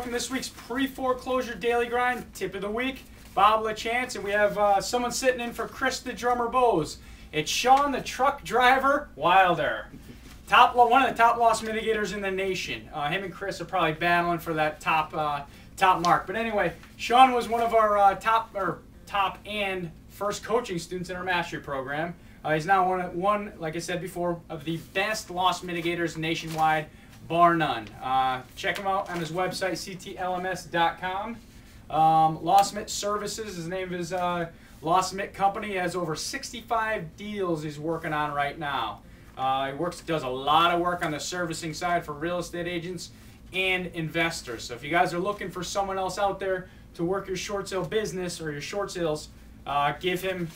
welcome to this week's pre-foreclosure daily grind tip of the week. Bob LaChance, and we have someone sitting in for Chris the drummer Bose. It's Sean the truck driver Wilder, one of the top loss mitigators in the nation. Him and Chris are probably battling for that top mark. But anyway, Sean was one of our top and first coaching students in our mastery program. He's now one, like I said before, of the best loss mitigators nationwide, bar none. Check him out on his website, ctlms.com. Loss-Mit Services, his name is Loss-Mit Company. He has over 65 deals he's working on right now. He does a lot of work on the servicing side for real estate agents and investors. So if you guys are looking for someone else out there to work your short sale business or your short sales, track him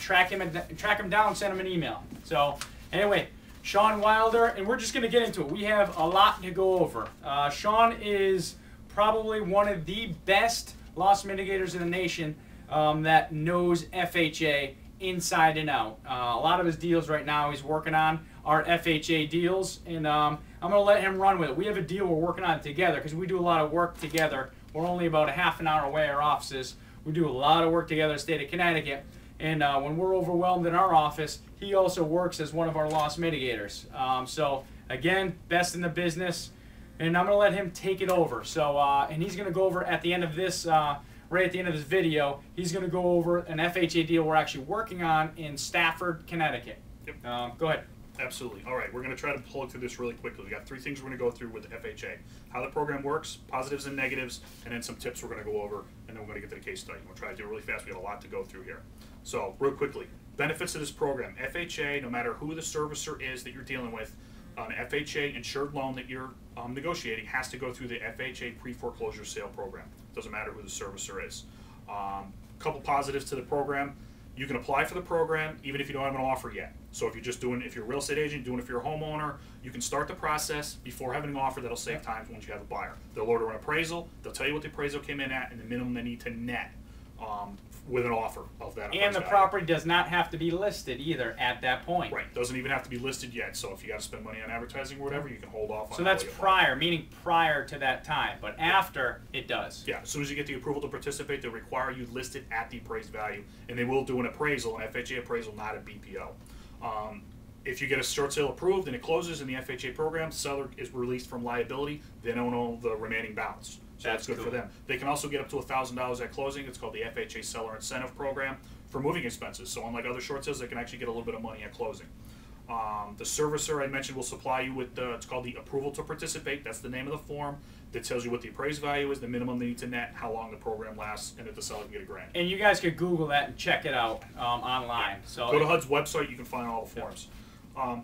down, send him an email. So anyway, Sean Wilder, and we're just going to get into it. We have a lot to go over. Sean is probably one of the best loss mitigators in the nation that knows FHA inside and out. A lot of his deals right now he's working on are FHA deals, and I'm going to let him run with it. We have a deal we're working on together because we do a lot of work together. We're only about a half an hour away, our offices. We do a lot of work together in the state of Connecticut. And when we're overwhelmed in our office, he also works as one of our loss mitigators. So again, best in the business. And I'm going to let him take it over. So, and he's going to go over at the end of this, right at the end of this video, he's going to go over an FHA deal we're actually working on in Stafford, Connecticut. Yep. Go ahead. Absolutely. All right, we're going to try to pull through this really quickly. We got three things we're going to go through with FHA. How the program works, positives and negatives, and then some tips we're going to go over, and then we're going to get to the case study. We'll try to do it really fast. We got a lot to go through here. So, real quickly, benefits of this program. FHA, no matter who the servicer is that you're dealing with, an FHA insured loan that you're negotiating has to go through the FHA pre-foreclosure sale program. Doesn't matter who the servicer is. Couple positives to the program. You can apply for the program even if you don't have an offer yet. So if you're a real estate agent, doing it for your homeowner, you can start the process before having an offer. That'll save time once you have a buyer. They'll order an appraisal, they'll tell you what the appraisal came in at and the minimum they need to net with an offer of that. And the property does not have to be listed either at that point. Right, doesn't even have to be listed yet. So if you got to spend money on advertising or whatever, you can hold off on. So that's prior, meaning prior to that time, but after it does. Yeah, as soon as you get the approval to participate, they'll require you listed at the appraised value, and they will do an appraisal, an FHA appraisal, not a BPO. If you get a short sale approved and it closes in the FHA program, seller is released from liability. They don't own the remaining balance. So that's good for them. They can also get up to $1,000 at closing. It's called the FHA Seller Incentive Program for moving expenses. So unlike other short sales, they can actually get a little bit of money at closing. The servicer I mentioned will supply you with it's called the approval to participate. That's the name of the form that tells you what the appraised value is, the minimum they need to net, how long the program lasts, and if the seller can get a grant. And you guys could Google that and check it out online. Yeah. So go to HUD's website. You can find all the forms.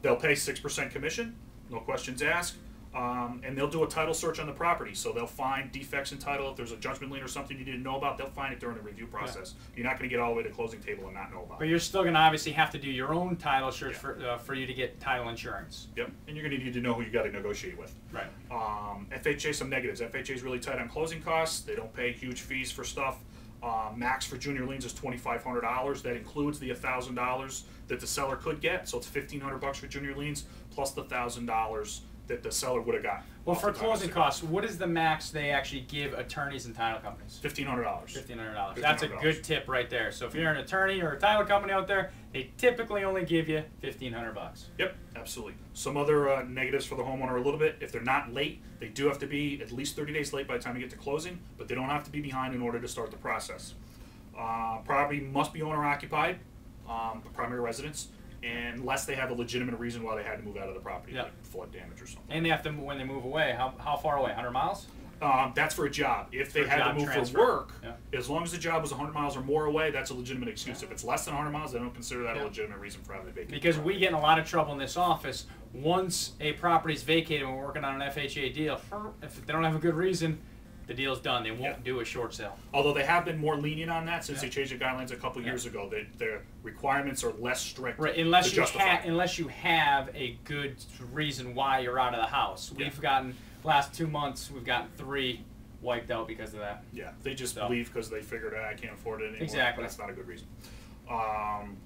They'll pay 6% commission, no questions asked. And they'll do a title search on the property, so they'll find defects in title. If there's a judgment lien or something you didn't know about, they'll find it during the review process. Yeah. You're not going to get all the way to the closing table and not know about it. But you're still going to obviously have to do your own title search for you to get title insurance. Yep, and you're going to need to know who you got to negotiate with. Right. FHA, some negatives. FHA is really tight on closing costs. They don't pay huge fees for stuff. Max for junior liens is $2,500. That includes the $1,000 that the seller could get, so it's $1,500 for junior liens plus the $1,000 that the seller would have got. Well, for closing costs, what is the max they actually give attorneys and title companies? $1,500. $1,500. That's a good tip right there. So if you're an attorney or a title company out there, they typically only give you $1,500. Yep, absolutely. Some other negatives for the homeowner a little bit. If they're not late, they do have to be at least 30 days late by the time you get to closing, but they don't have to be behind in order to start the process. Property must be owner occupied, the primary residence, unless they have a legitimate reason why they had to move out of the property, like flood damage or something. And they have to, when they move away, how far away? 100 miles? That's for a job. If they had to move for work, as long as the job was 100 miles or more away, that's a legitimate excuse. If it's less than 100 miles, they don't consider that a legitimate reason for having to vacate. Because we get in a lot of trouble in this office. Once a property is vacated and we're working on an FHA deal, if they don't have a good reason, the deal's done. They won't do a short sale. Although they have been more lenient on that since they changed the guidelines a couple years ago. The requirements are less strict. Right, unless you have a good reason why you're out of the house. We've gotten, last 2 months, we've gotten 3 wiped out because of that. Yeah, they just leave because they figured I can't afford it anymore. Exactly. That's not a good reason.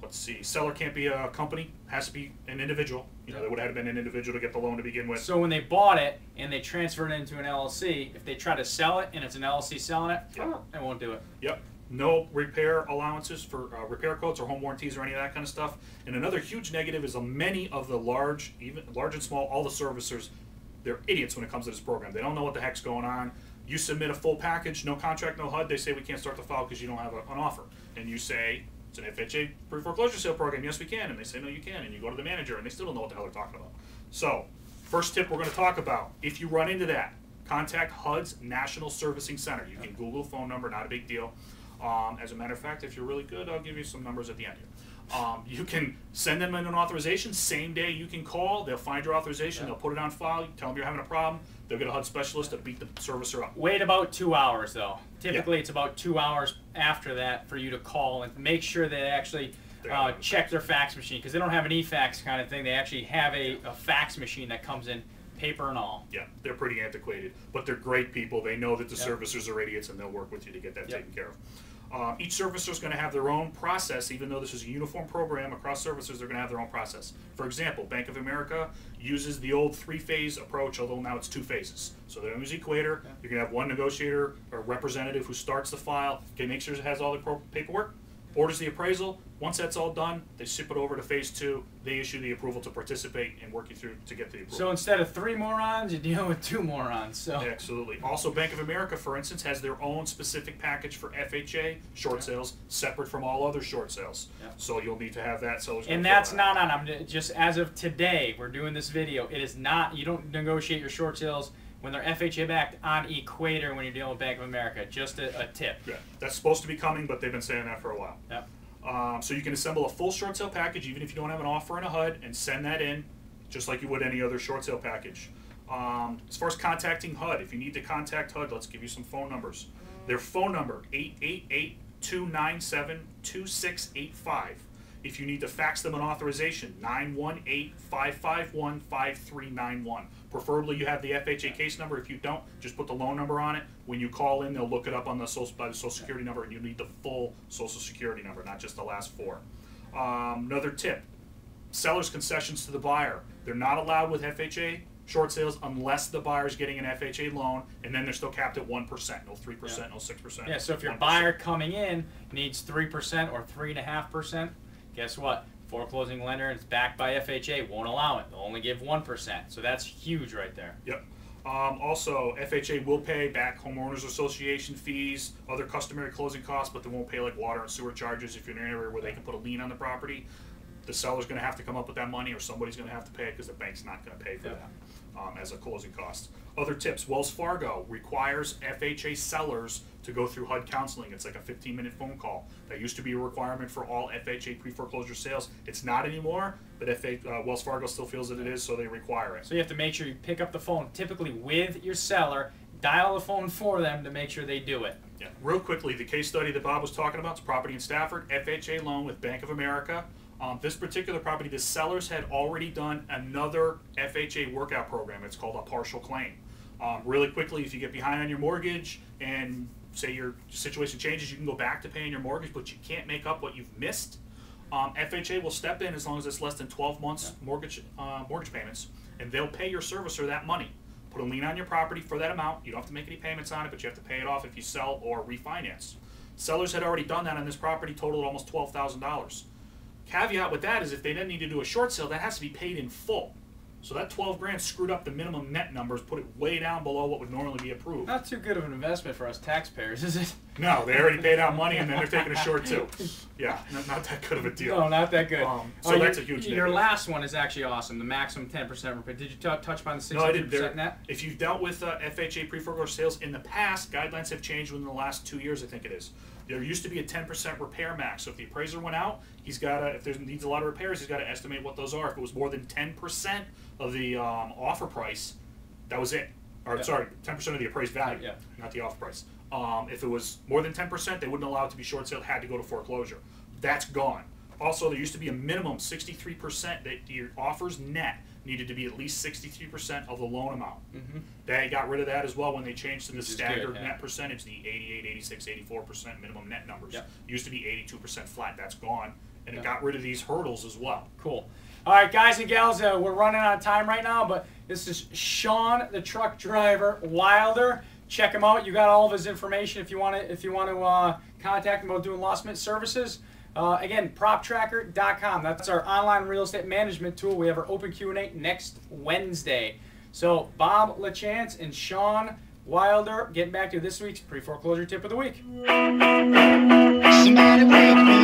Let's see. Seller can't be a company. Has to be an individual. You know, they would have been an individual to get the loan to begin with. So when they bought it and they transferred it into an LLC, if they try to sell it and it's an LLC selling it, they won't do it. Yep. No repair allowances for repair quotes or home warranties or any of that kind of stuff. And another huge negative is many of the large and small, all the servicers, they're idiots when it comes to this program. They don't know what the heck's going on. You submit a full package, no contract, no HUD. They say we can't start the file because you don't have an offer. And you say, it's an FHA pre-foreclosure sale program. Yes, we can. And they say, no, you can. And you go to the manager, and they still don't know what the hell they're talking about. So, first tip we're going to talk about, if you run into that, contact HUD's National Servicing Center. You can Google the phone number, not a big deal. As a matter of fact, if you're really good, I'll give you some numbers at the end here. You can send them in an authorization. Same day you can call. They'll find your authorization. They'll put it on file. You tell them you're having a problem. They'll get a HUD specialist to beat the servicer up. Wait about 2 hours, though. Typically, it's about 2 hours after that for you to call and make sure they actually check their fax machine, because they don't have an e-fax kind of thing. They actually have a fax machine that comes in paper and all. Yeah, they're pretty antiquated, but they're great people. They know that the servicers are idiots, and they'll work with you to get that taken care of. Each servicer is going to have their own process. Even though this is a uniform program across servicers, they're going to have their own process. For example, Bank of America uses the old 3-phase approach, although now it's 2 phases. So they don't use Equator. You're going to have one negotiator or representative who starts the file, makes sure it has all the paperwork, orders the appraisal. Once that's all done, they ship it over to phase 2. They issue the approval to participate and work you through to get the approval. So instead of 3 morons, you're dealing with 2 morons. So absolutely. Also, Bank of America, for instance, has their own specific package for FHA short sales, separate from all other short sales. So you'll need to have that. So and that's not on. I'm just as of today, we're doing this video. It is not. You don't negotiate your short sales when they're FHA backed on Equator when you're dealing with Bank of America. Just a tip. Yeah, that's supposed to be coming, but they've been saying that for a while. Yep. So you can assemble a full short sale package even if you don't have an offer and a HUD, and send that in just like you would any other short sale package. As far as contacting HUD, if you need to contact HUD, let's give you some phone numbers. Their phone number, 888-297-2685. If you need to fax them an authorization, 918-551-5391. Preferably you have the FHA case number. If you don't, just put the loan number on it. When you call in, they'll look it up on by the Social Security number, and you need the full Social Security number, not just the last 4. Another tip, seller's concessions to the buyer. They're not allowed with FHA short sales unless the buyer's getting an FHA loan, and then they're still capped at 1%, no 3%, no 6%. Yeah, so if your 1%. buyer coming in needs 3% or 3.5%, guess what? Foreclosing lender and it's backed by FHA won't allow it. They'll only give 1%. So that's huge right there. Yep. Also, FHA will pay back homeowners association fees, other customary closing costs, but they won't pay like water and sewer charges if you're in an area where they can put a lien on the property. The seller's going to have to come up with that money, or somebody's going to have to pay it because the bank's not going to pay for that as a closing cost. Other tips, Wells Fargo requires FHA sellers to go through HUD counseling. It's like a 15-minute phone call. That used to be a requirement for all FHA pre-foreclosure sales. It's not anymore, but Wells Fargo still feels that it is, so they require it. So you have to make sure you pick up the phone, typically with your seller, dial the phone for them to make sure they do it. Yeah. Real quickly, the case study that Bob was talking about is property in Stafford, FHA loan with Bank of America. This particular property, the sellers had already done another FHA workout program. It's called a partial claim. Really quickly, if you get behind on your mortgage and say your situation changes, you can go back to paying your mortgage, but you can't make up what you've missed. FHA will step in as long as it's less than 12 months mortgage payments, and they'll pay your servicer that money. Put a lien on your property for that amount. You don't have to make any payments on it, but you have to pay it off if you sell or refinance. Sellers had already done that on this property, totaled almost $12,000. Caveat with that is if they then need to do a short sale, that has to be paid in full. So that 12 grand screwed up the minimum net numbers, put it way down below what would normally be approved. Not too good of an investment for us taxpayers, is it? No, they already paid out money and then they're taking a short too. Yeah, not that good of a deal. No, not that good. So that's a huge Your negative. last one is actually awesome, the maximum 10% repair. Did you touch upon the 62% No, I didn't. net? If you've dealt with FHA pre-foreclosure sales in the past, guidelines have changed within the last 2 years, I think it is. There used to be a 10% repair max. So if the appraiser went out, he's got to, if there needs a lot of repairs, he's got to estimate what those are. If it was more than 10% of the offer price, that was it. Or sorry, 10% of the appraised value, not the offer price. If it was more than 10%, they wouldn't allow it to be short sale, had to go to foreclosure. That's gone. Also, there used to be a minimum 63% that your offers net needed to be at least 63% of the loan amount. Mm-hmm. They got rid of that as well when they changed to the Which is staggered good, yeah. net percentage, the 88, 86, 84% minimum net numbers. Yep. Used to be 82% flat. That's gone. And Yep. it got rid of these hurdles as well. Cool. All right, guys and gals, we're running out of time right now, but this is Sean, the truck driver, Wilder. Check him out. You got all of his information if you want to contact him about doing loss mint services. Again, proptracker.com. That's our online real estate management tool. We have our open Q&A next Wednesday. So Bob LaChance and Sean Wilder getting back to this week's pre-foreclosure tip of the week. Somebody wake me